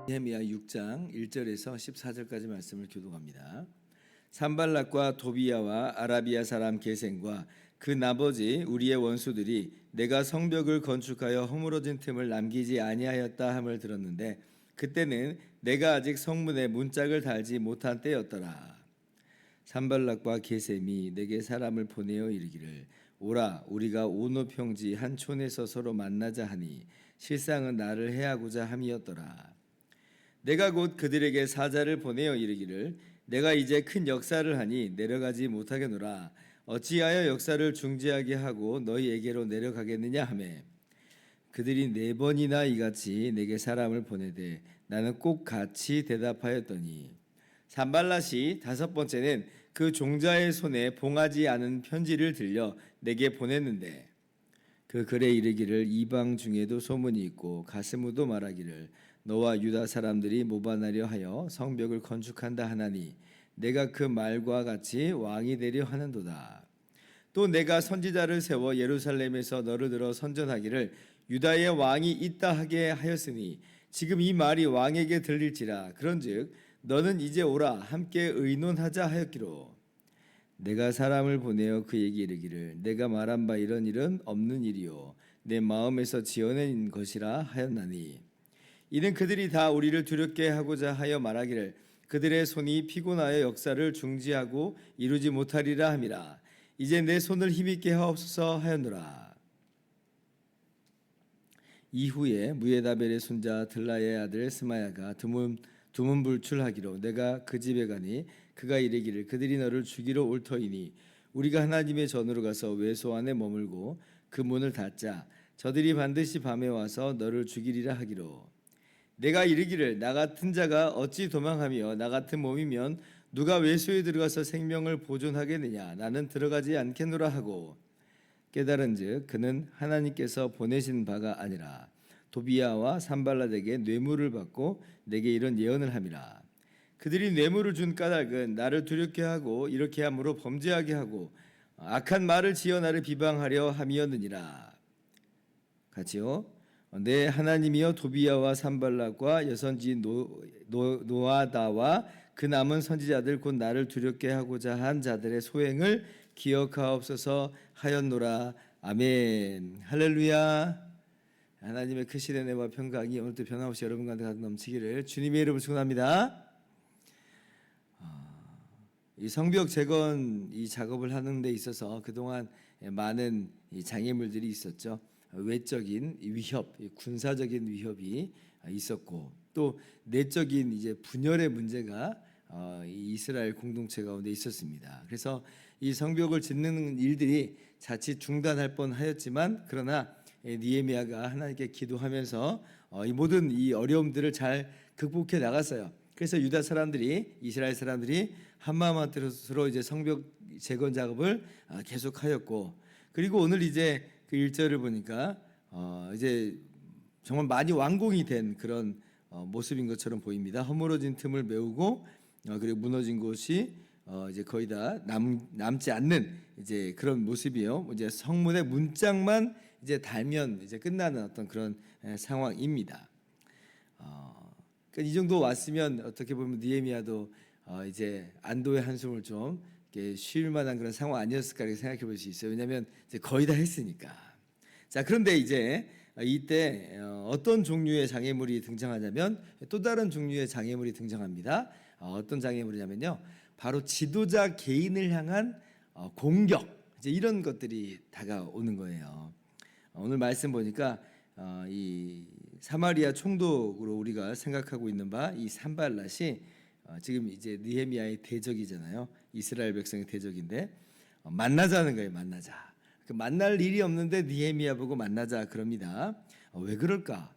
느헤미야 6장 1절에서 14절까지 말씀을 교독합니다. 산발락과 도비야와 아라비아 사람 게셈과 그 나머지 우리의 원수들이 내가 성벽을 건축하여 허물어진 틈을 남기지 아니하였다 함을 들었는데 그때는 내가 아직 성문에 문짝을 달지 못한 때였더라. 산발락과 게셈이 내게 사람을 보내어 이르기를 오라 우리가 오노 평지 한 촌에서 서로 만나자 하니 실상은 나를 해하고자 함이었더라. 내가 곧 그들에게 사자를 보내어 이르기를 내가 이제 큰 역사를 하니 내려가지 못하겠노라. 어찌하여 역사를 중지하게 하고 너희에게로 내려가겠느냐 하매 그들이 4번이나 이같이 내게 사람을 보내되 나는 꼭 같이 대답하였더니 산발랏이 5번째는 그 종자의 손에 봉하지 않은 편지를 들려 내게 보냈는데 그 글에 이르기를 이방 중에도 소문이 있고 가스무도 말하기를 너와 유다 사람들이 모반하려 하여 성벽을 건축한다 하나니 내가 그 말과 같이 왕이 되려 하는도다. 또 내가 선지자를 세워 예루살렘에서 너를 들어 선전하기를 유다의 왕이 있다 하게 하였으니 지금 이 말이 왕에게 들릴지라. 그런즉 너는 이제 오라 함께 의논하자 하였기로 내가 사람을 보내어 그에게 이르기를 내가 말한 바 이런 일은 없는 일이요 내 마음에서 지어낸 것이라 하였나니 이는 그들이 다 우리를 두렵게 하고자 하여 말하기를 그들의 손이 피곤하여 역사를 중지하고 이루지 못하리라 함이라. 이제 내 손을 힘있게 하옵소서 하였노라. 이후에 무에다벨의 손자 들라의 아들 스마야가 두문불출하기로 내가 그 집에 가니 그가 이르기를 그들이 너를 죽이러 올 터이니 우리가 하나님의 전으로 가서 외소 안에 머물고 그 문을 닫자. 저들이 반드시 밤에 와서 너를 죽이리라 하기로 내가 이르기를 나 같은 자가 어찌 도망하며 나 같은 몸이면 누가 외소에 들어가서 생명을 보존하겠느냐. 나는 들어가지 않겠노라 하고 깨달은즉 그는 하나님께서 보내신 바가 아니라 도비야와 산발랏에게 뇌물을 받고 내게 이런 예언을 함이라. 그들이 뇌물을 준 까닭은 나를 두렵게 하고 이렇게 함으로 범죄하게 하고 악한 말을 지어 나를 비방하려 함이었느니라. 같이요. 내 하나님이여 도비야와 산발락과 여선지 노아다와 그 남은 선지자들 곧 나를 두렵게 하고자 한 자들의 소행을 기억하옵소서 하였노라. 아멘. 할렐루야. 하나님의 크신 은혜와 평강이 오늘도 변함없이 여러분 가운데 가득 넘치기를 주님의 이름으로 축원합니다. 이 성벽 재건 이 작업을 하는 데 있어서 그동안 많은 이 장애물들이 있었죠. 외적인 위협, 군사적인 위협이 있었고 또 내적인 이제 분열의 문제가 이 이스라엘 공동체 가운데 있었습니다. 그래서 이 성벽을 짓는 일들이 자칫 중단할 뻔하였지만 그러나 느헤미야가 하나님께 기도하면서 이 모든 이 어려움들을 잘 극복해 나갔어요. 그래서 유다 사람들이 이스라엘 사람들이 한마음 한뜻으로 이제 성벽 재건 작업을 계속하였고 그리고 오늘 이제 그 1절을 보니까 이제 정말 많이 완공이 된 그런 모습인 것처럼 보입니다. 허물어진 틈을 메우고 그리고 무너진 곳이 이제 거의 다 남지 않는 이제 그런 모습이에요. 이제 성문의 문짝만 이제 달면 이제 끝나는 어떤 그런 상황입니다. 그러니까 이 정도 왔으면 어떻게 보면 느헤미야도 이제 안도의 한숨을 좀 쉴 만한 그런 상황 아니었을까 이렇게 생각해 볼 수 있어요. 왜냐하면 이제 거의 다 했으니까. 자, 그런데 이제 이때 어떤 종류의 장애물이 등장하냐면 또 다른 종류의 장애물이 등장합니다. 어떤 장애물이냐면요, 바로 지도자 개인을 향한 공격, 이제 이런 것들이 다가오는 거예요. 오늘 말씀 보니까 이 사마리아 총독으로 우리가 생각하고 있는 바 이 산발랏이 지금 이제 느헤미야의 대적이잖아요. 이스라엘 백성의 대적인데 만나자는 거예요. 만나자. 만날 일이 없는데 느헤미야 보고 만나자 그럽니다. 왜 그럴까?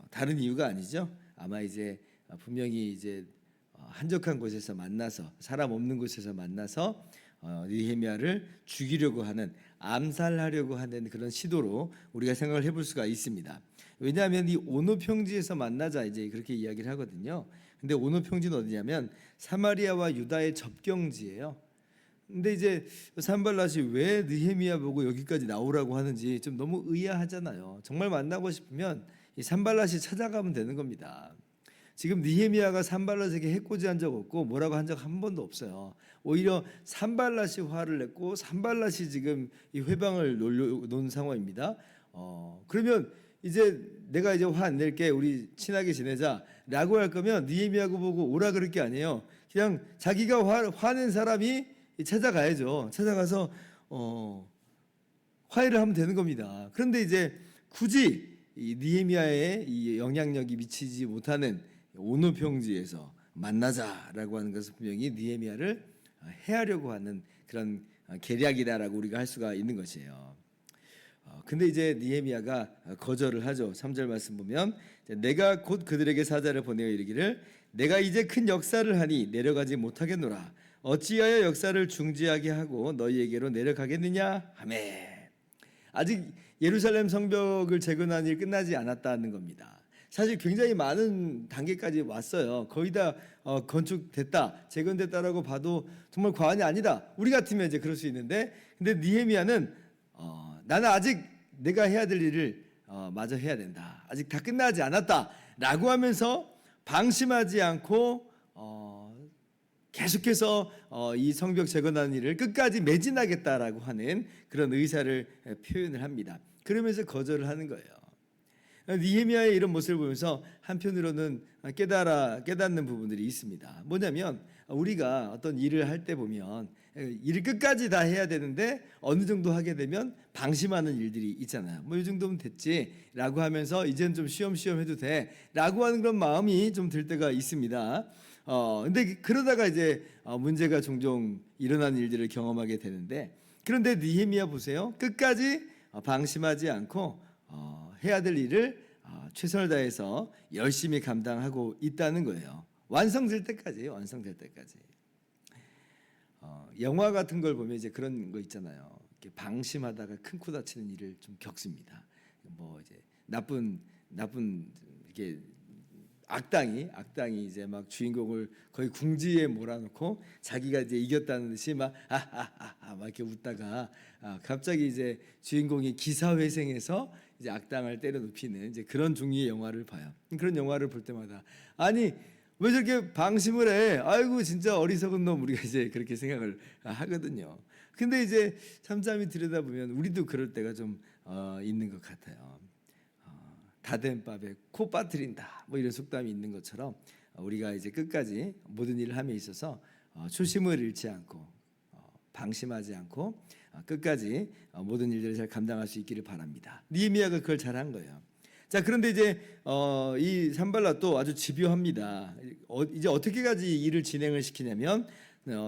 다른 이유가 아니죠. 아마 이제 분명히 이제 한적한 곳에서 만나서 사람 없는 곳에서 만나서 느헤미야를 죽이려고 하는 암살하려고 하는 그런 시도로 우리가 생각을 해볼 수가 있습니다. 왜냐하면 이 오노 평지에서 만나자 이제 그렇게 이야기를 하거든요. 근데 오노 평지는 어디냐면 사마리아와 유다의 접경지예요. 근데 이제 산발랏이 왜 느헤미야 보고 여기까지 나오라고 하는지 좀 너무 의아하잖아요. 정말 만나고 싶으면 이 산발랏이 찾아가면 되는 겁니다. 지금 느헤미야가 산발랏에게 해코지한 적 없고 뭐라고 한 적 한 번도 없어요. 오히려 산발랏이 화를 냈고 산발랏이 지금 이 회방을 놓은 상황입니다. 그러면 이제 내가 이제 화 안 낼게, 우리 친하게 지내자라고 할 거면 느헤미야고 보고 오라 그럴 게 아니에요. 그냥 자기가 화낸 사람이 찾아가야죠. 찾아가서 화해를 하면 되는 겁니다. 그런데 이제 굳이 이 느헤미야의 이 영향력이 미치지 못하는 오노 평지에서 만나자라고 하는 것은 분명히 느헤미야를 해하려고 하는 그런 계략이다라고 우리가 할 수가 있는 것이에요. 근데 이제 느헤미야가 거절을 하죠. 3절 말씀 보면 내가 곧 그들에게 사자를 보내어 이르기를 내가 이제 큰 역사를 하니 내려가지 못하겠노라. 어찌하여 역사를 중지하게 하고 너희에게로 내려가겠느냐 하매. 아직 예루살렘 성벽을 재건하는 일 끝나지 않았다는 겁니다. 사실 굉장히 많은 단계까지 왔어요. 거의 다 건축됐다, 재건됐다라고 봐도 정말 과언이 아니다. 우리 같으면 이제 그럴 수 있는데, 근데 느헤미야는 나는 아직 내가 해야 될 일을 마저 해야 된다. 아직 다 끝나지 않았다라고 하면서 방심하지 않고 계속해서 이 성벽 재건하는 일을 끝까지 매진하겠다라고 하는 그런 의사를 표현을 합니다. 그러면서 거절을 하는 거예요. 느헤미야의 이런 모습을 보면서 한편으로는 깨닫는 부분들이 있습니다. 뭐냐면 우리가 어떤 일을 할 때 보면 일을 끝까지 다 해야 되는데 어느 정도 하게 되면 방심하는 일들이 있잖아요. 뭐 이 정도면 됐지라고 하면서 이제는 좀 쉬엄쉬엄 해도 돼라고 하는 그런 마음이 좀 들 때가 있습니다. 근데 그러다가 이제 문제가 종종 일어나는 일들을 경험하게 되는데, 그런데 느헤미야 보세요. 끝까지 방심하지 않고 해야 될 일을 최선을 다해서 열심히 감당하고 있다는 거예요. 완성될 때까지. 영화 같은 걸 보면 이제 그런 거 있잖아요. 이렇게 방심하다가 큰 코 다치는 일을 좀 겪습니다. 뭐 이제 나쁜 이렇게 악당이 이제 막 주인공을 거의 궁지에 몰아넣고 자기가 이제 이겼다는 듯이 막 이렇게 웃다가 갑자기 이제 주인공이 기사회생해서 이제 악당을 때려 눕히는 이제 그런 종류의 영화를 봐요. 그런 영화를 볼 때마다 아니 왜 저렇게 방심을 해? 아이고 진짜 어리석은 놈, 우리가 이제 그렇게 생각을 하거든요. 근데 이제 참참히 들여다보면 우리도 그럴 때가 좀 있는 것 같아요. 다된 밥에 코 빠뜨린다, 뭐 이런 속담이 있는 것처럼 우리가 이제 끝까지 모든 일을 함에 있어서 초심을 잃지 않고 방심하지 않고 끝까지 모든 일들을 잘 감당할 수 있기를 바랍니다. 느헤미야가 그걸 잘한 거예요. 자, 그런데 이제 이 산발랏도 아주 집요합니다. 이제 어떻게까지 일을 진행을 시키냐면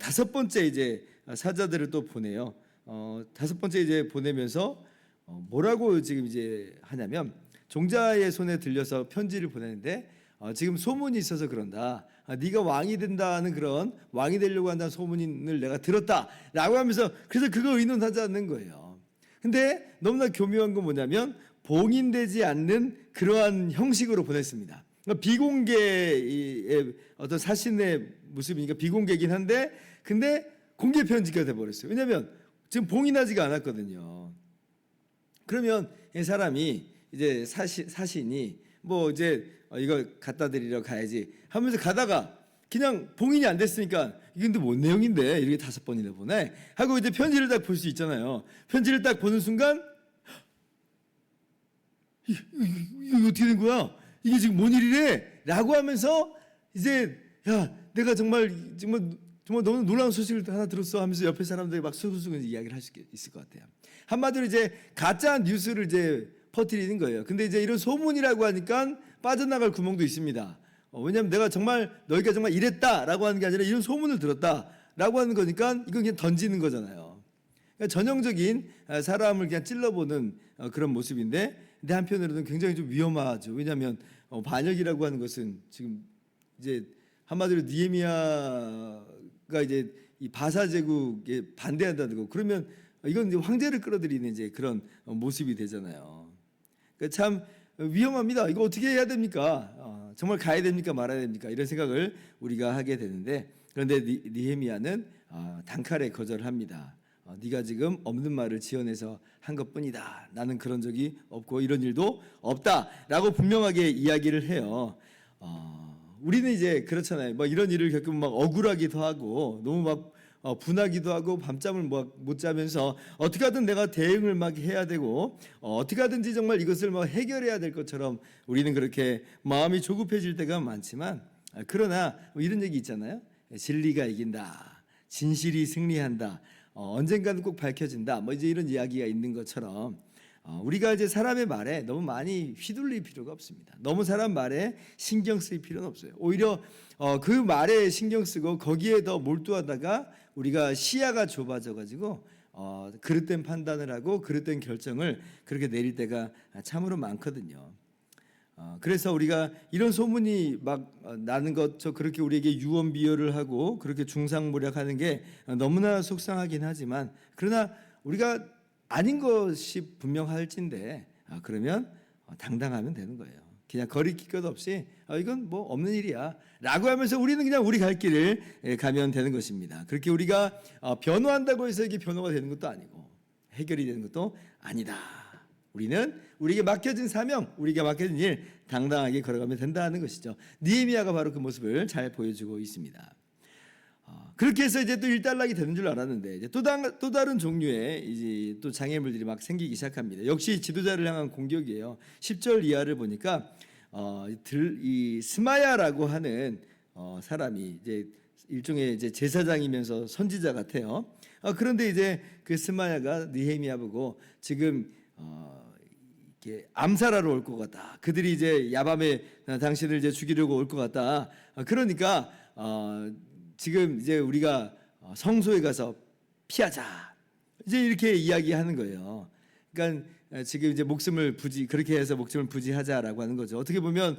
다섯 번째 이제 사자들을 또 보내요. 다섯 번째 이제 보내면서 뭐라고 지금 이제 하냐면 종자의 손에 들려서 편지를 보내는데 지금 소문이 있어서 그런다. 네가 왕이 된다는 그런 왕이 되려고 한다는 소문을 내가 들었다라고 하면서 그래서 그거 의논하지 않는 거예요. 근데 너무나 교묘한 건 뭐냐면 봉인되지 않는 그러한 형식으로 보냈습니다. 그러니까 비공개의 어떤 사신의 모습이니까 비공개긴 한데 근데 공개 편지가 돼버렸어요. 왜냐하면 지금 봉인하지가 않았거든요. 그러면 이 사람이 이제 사신이 뭐 이제 이거 갖다 드리러 가야지 하면서 가다가 그냥 봉인이 안 됐으니까 이게 근데 뭔 내용인데 이렇게 5번이나 보내 하고 이제 편지를 딱 볼 수 있잖아요. 편지를 딱 보는 순간 이거 어떻게 된 거야? 이게 지금 뭔 일이래? 라고 하면서 이제 야 내가 정말 너무 놀라운 소식을 하나 들었어 하면서 옆에 사람들이 막 수근수근 이야기를 할 수 있을 것 같아요. 한마디로 이제 가짜 뉴스를 이제 퍼뜨리는 거예요. 근데 이제 이런 소문이라고 하니까 빠져나갈 구멍도 있습니다. 왜냐하면 내가 정말 너희가 정말 이랬다라고 하는 게 아니라 이런 소문을 들었다라고 하는 거니까 이건 그냥 던지는 거잖아요. 그러니까 전형적인 사람을 그냥 찔러보는 그런 모습인데, 근데 한편으로는 굉장히 좀 위험하죠. 왜냐하면 반역이라고 하는 것은 지금 이제 한마디로 느헤미야가 이제 이 바사 제국에 반대한다는 거. 그러면 이건 이제 황제를 끌어들이는 이제 그런 모습이 되잖아요. 그러니까 참 위험합니다. 이거 어떻게 해야 됩니까? 정말 가야 됩니까? 말아야 됩니까? 이런 생각을 우리가 하게 되는데, 그런데 느헤미야는 단칼에 거절을 합니다. 네가 지금 없는 말을 지어내서 한 것뿐이다. 나는 그런 적이 없고 이런 일도 없다라고 분명하게 이야기를 해요. 우리는 이제 그렇잖아요. 막 이런 일을 겪으면 막 억울하기도 하고 너무 막 분하기도 하고 밤잠을 못 자면서 어떻게 하든 내가 대응을 막 해야 되고 어떻게 하든지 정말 이것을 막 해결해야 될 것처럼 우리는 그렇게 마음이 조급해질 때가 많지만, 그러나 이런 얘기 있잖아요. 진리가 이긴다. 진실이 승리한다. 언젠가는 꼭 밝혀진다. 뭐 이제 이런 이야기가 있는 것처럼 우리가 이제 사람의 말에 너무 많이 휘둘릴 필요가 없습니다. 너무 사람 말에 신경 쓸 필요는 없어요. 오히려 그 말에 신경 쓰고 거기에 더 몰두하다가 우리가 시야가 좁아져 가지고 그릇된 판단을 하고 그릇된 결정을 그렇게 내릴 때가 참으로 많거든요. 그래서 우리가 이런 소문이 막 나는 것, 그렇게 우리에게 유언비어를 하고 그렇게 중상모략하는 게 너무나 속상하긴 하지만, 그러나 우리가 아닌 것이 분명할진데 그러면 당당하면 되는 거예요. 그냥 거리낄 것 없이 이건 뭐 없는 일이야 라고 하면서 우리는 그냥 우리 갈 길을 가면 되는 것입니다. 그렇게 우리가 변호한다고 해서 이게 변호가 되는 것도 아니고 해결이 되는 것도 아니다. 우리는 우리에게 맡겨진 사명, 우리에게 맡겨진 일 당당하게 걸어가면 된다는 것이죠. 느헤미야가 바로 그 모습을 잘 보여주고 있습니다. 그렇게 해서 이제 또 일단락이 되는 줄 알았는데 이제 또 다른 종류의 이제 또 장애물들이 막 생기기 시작합니다. 역시 지도자를 향한 공격이에요. 10절 이하를 보니까 이 스마야라고 하는 사람이 이제 일종의 이제 제사장이면서 선지자 같아요. 그런데 이제 그 스마야가 느헤미야 보고 지금 이렇게 암살하러 올 것 같다. 그들이 이제 야밤에 당신을 이제 죽이려고 올 것 같다. 그러니까 지금 이제 우리가 성소에 가서 피하자. 이제 이렇게 이야기하는 거예요. 그러니까 지금 이제 그렇게 해서 목숨을 부지하자라고 하는 거죠. 어떻게 보면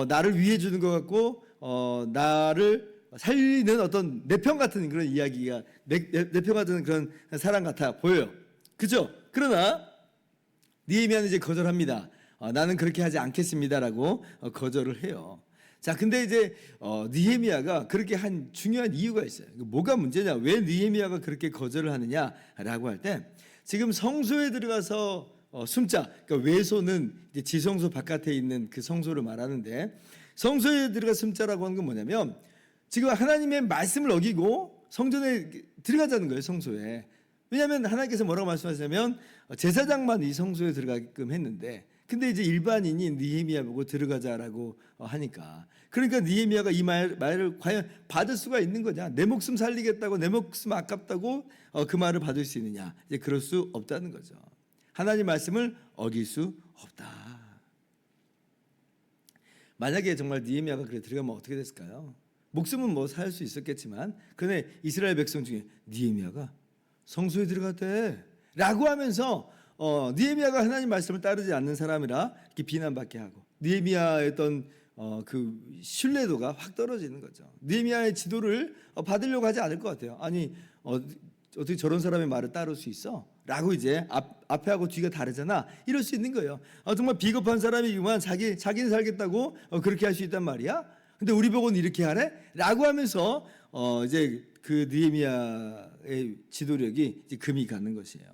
나를 위해 주는 것 같고 나를 살리는 어떤 내 편 같은 그런 이야기가 내 편 같은 그런 사람 같아 보여요. 그죠? 그러나 느헤미야는 이제 거절합니다. 나는 그렇게 하지 않겠습니다라고 거절을 해요. 자, 근데 이제 느헤미야가 그렇게 한 중요한 이유가 있어요. 뭐가 문제냐? 왜 느헤미야가 그렇게 거절을 하느냐라고 할 때, 지금 성소에 들어가서 숨자. 그러니까 외소는 이제 지성소 바깥에 있는 그 성소를 말하는데, 성소에 들어가 숨자라고 하는 건 뭐냐면 지금 하나님의 말씀을 어기고 성전에 들어가자는 거예요. 성소에. 왜냐하면 하나님께서 뭐라고 말씀하시냐면 제사장만 이 성소에 들어가게끔 했는데, 근데 이제 일반인이 느헤미야 보고 들어가자라고 하니까, 그러니까 느헤미야가 이 말을 과연 받을 수가 있는 거냐? 내 목숨 살리겠다고, 내 목숨 아깝다고 그 말을 받을 수 있느냐? 이제 그럴 수 없다는 거죠. 하나님 말씀을 어길 수 없다. 만약에 정말 느헤미야가 그래 들어가면 어떻게 됐을까요? 목숨은 뭐 살 수 있었겠지만, 그런데 이스라엘 백성 중에 느헤미야가 성소에 들어갔대 라고 하면서 느헤미야가 하나님 말씀을 따르지 않는 사람이라 이렇게 비난받게 하고, 느헤미야의 어떤 그 신뢰도가 확 떨어지는 거죠. 느헤미야의 지도를 받으려고 하지 않을 것 같아요. 아니 어떻게 저런 사람의 말을 따를 수 있어? 라고 이제 앞에하고 뒤가 다르잖아. 이럴 수 있는 거예요. 정말 비겁한 사람이지만 자기는 살겠다고 그렇게 할 수 있단 말이야? 근데 우리 보고는 이렇게 하래? 라고 하면서 이제 그 느헤미야의 지도력이 이제 금이 가는 것이에요.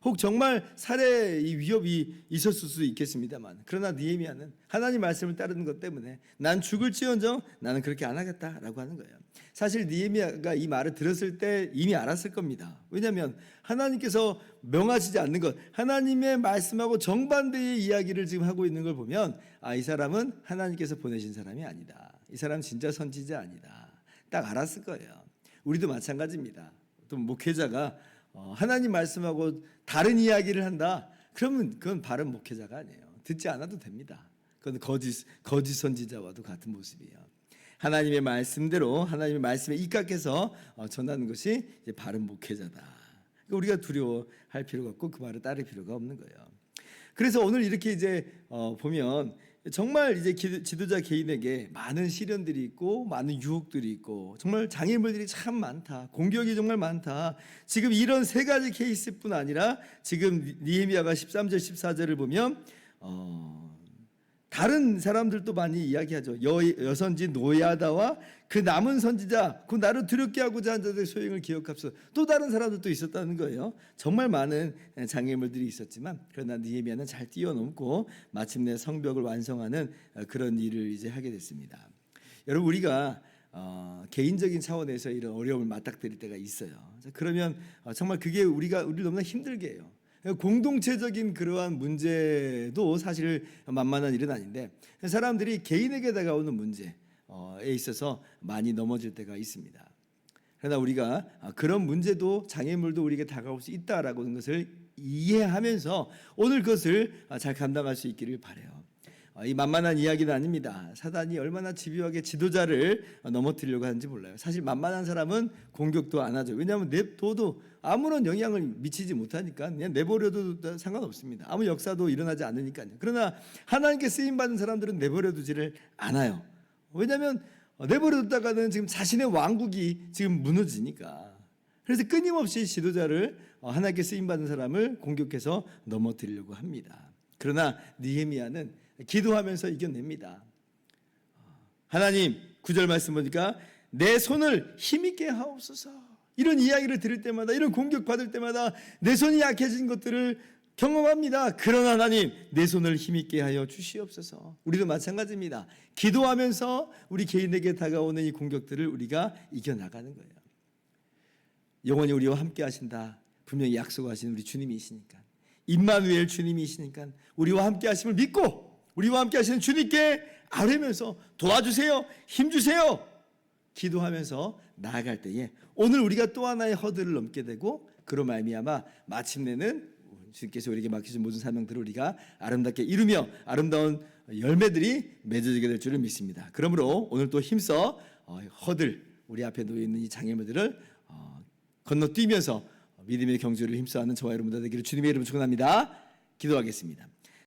혹 정말 살해의 위협이 있었을 수도 있겠습니다만, 그러나 느헤미야는 하나님 말씀을 따르는 것 때문에 난 죽을지언정 나는 그렇게 안 하겠다라고 하는 거예요. 사실 느헤미야가 이 말을 들었을 때 이미 알았을 겁니다. 왜냐하면 하나님께서 명하시지 않는 것, 하나님의 말씀하고 정반대의 이야기를 지금 하고 있는 걸 보면 이 사람은 하나님께서 보내신 사람이 아니다. 이 사람 진짜 선지자 아니다. 딱 알았을 거예요. 우리도 마찬가지입니다. 또 목회자가 하나님 말씀하고 다른 이야기를 한다. 그러면 그건 바른 목회자가 아니에요. 듣지 않아도 됩니다. 그건 거짓 선지자와도 같은 모습이에요. 하나님의 말씀대로 하나님의 말씀에 입각해서 전하는 것이 이제 바른 목회자다. 그러니까 우리가 두려워할 필요가 없고 그 말을 따를 필요가 없는 거예요. 그래서 오늘 이렇게 이제 보면 정말 이제 지도자 개인에게 많은 시련들이 있고 많은 유혹들이 있고 정말 장애물들이 참 많다. 공격이 정말 많다. 지금 이런 세 가지 케이스뿐 아니라 지금 느헤미야가 13절 14절을 보면 다른 사람들도 많이 이야기하죠. 여선지 노야다와 그 남은 선지자, 그 나를 두렵게 하고자 한 자들의 소행을 기억합시다. 또 다른 사람들도 있었다는 거예요. 정말 많은 장애물들이 있었지만 그러나 느헤미야는 잘 뛰어넘고 마침내 성벽을 완성하는 그런 일을 이제 하게 됐습니다. 여러분, 우리가 개인적인 차원에서 이런 어려움을 맞닥뜨릴 때가 있어요. 그러면 정말 그게 우리를 너무나 힘들게 해요. 공동체적인 그러한 문제도 사실 만만한 일은 아닌데 사람들이 개인에게 다가오는 문제에 있어서 많이 넘어질 때가 있습니다. 그러나 우리가 그런 문제도 장애물도 우리에게 다가올 수 있다라고 하는 것을 이해하면서 오늘 그것을 잘 감당할 수 있기를 바라요. 이 만만한 이야기는 아닙니다. 사단이 얼마나 집요하게 지도자를 넘어뜨리려고 하는지 몰라요. 사실 만만한 사람은 공격도 안 하죠. 왜냐하면 냅둬도 아무런 영향을 미치지 못하니까 그냥 내버려도 상관없습니다. 아무 역사도 일어나지 않으니까요. 그러나 하나님께 쓰임받는 사람들은 내버려두지를 않아요. 왜냐하면 내버려뒀다가는 지금 자신의 왕국이 지금 무너지니까. 그래서 끊임없이 지도자를 하나님께 쓰임받는 사람을 공격해서 넘어뜨리려고 합니다. 그러나 느헤미야는 기도하면서 이겨냅니다. 하나님, 9절 말씀 보니까 내 손을 힘있게 하옵소서. 이런 이야기를 들을 때마다, 이런 공격받을 때마다 내 손이 약해진 것들을 경험합니다. 그러나 하나님, 내 손을 힘있게 하여 주시옵소서. 우리도 마찬가지입니다. 기도하면서 우리 개인에게 다가오는 이 공격들을 우리가 이겨나가는 거예요. 영원히 우리와 함께 하신다 분명히 약속하신 우리 주님이시니까, 임마누엘 주님이시니까 우리와 함께 하심을 믿고 우리와 함께 하시는 주님께 아뢰면서 도와주세요, 힘주세요 기도하면서 나아갈 때에 오늘 우리가 또 하나의 허들을 넘게 되고 그로 말미암아 마침내는 주님께서 우리에게 맡기신 모든 사명들을 우리가 아름답게 이루며 아름다운 열매들이 맺어지게 될 줄을 믿습니다. 그러므로 오늘 또 힘써 허들, 우리 앞에 놓여 있는 이 장애물들을 건너뛰면서 믿음의 경주를 힘써하는 저와 여러분들 되기를 주님의 이름으로 축원합니다. 기도하겠습니다.